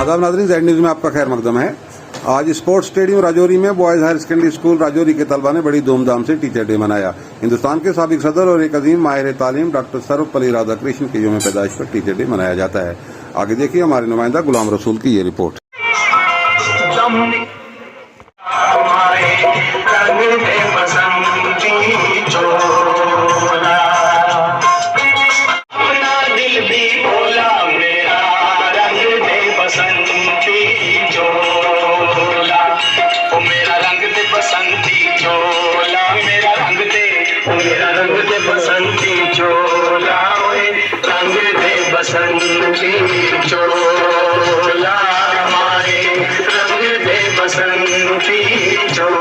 आदाब नाज़रीन, Z news में आपका खैर मकदम है। आज स्पोर्ट्स स्टेडियम राजौरी में boys higher secondary school Rajouri के तलबा ने बड़ी धूमधाम से टीचर डे मनाया। हिंदुस्तान के साबिक सदर और एक अजीम माहिर तालीम डॉक्टर सर्वपल्ली राधाकृष्णन के यौम पैदाइश पर टीचर डे मनाया जाता है। आगे देखिए हमारे नुमाइंदा गुलाम रसूल की ये रिपोर्ट। बसंती चोला रंग दे बसंती चोला हमारे रंग दे बसंती चोला।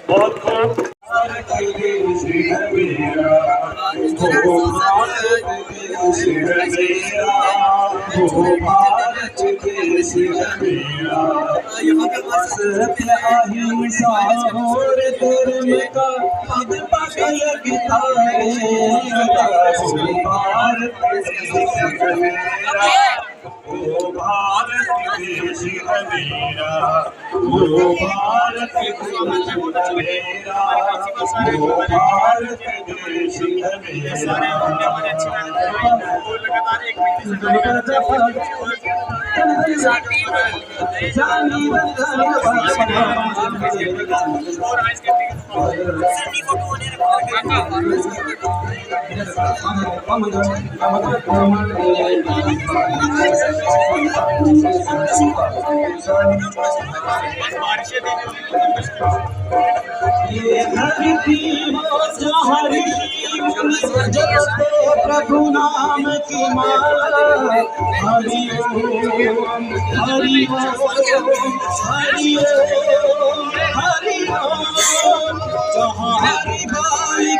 बहुत खूब भारत देश है मेरा, वो भारत देश है मेरा, वो भारत देश है प्रभु नाम की माला हरि ओम हरि ओम हरि ओम हरि ओम। जहाँ हरि भाई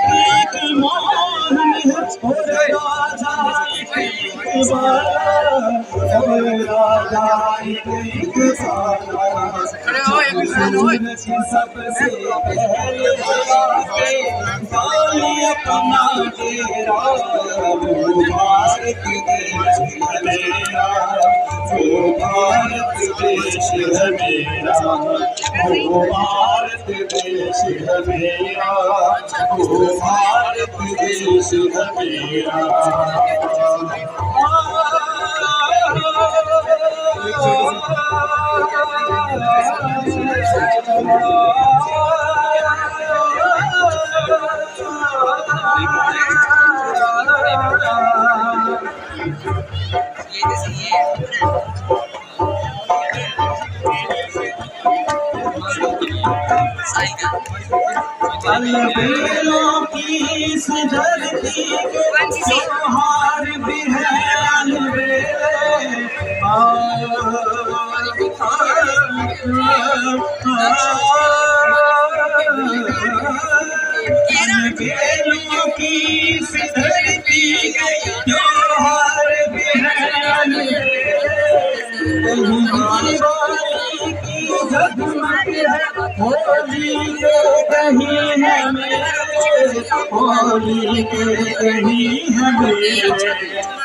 की मान है और राजा की सबसे पहले अपना तेरा भारत देश है मेरा, वो भारत देश है मेरा, वो भारत देश है मेरा, वो भारत देश है मेरा। अलबेलों की इस धरती के त्योहार भी है अलबेले, अलबेलों की इस धरती के त्योहार भी है अलबेले। जगमग है होली के कहीं है मेरे, होली के कहीं है मेरे।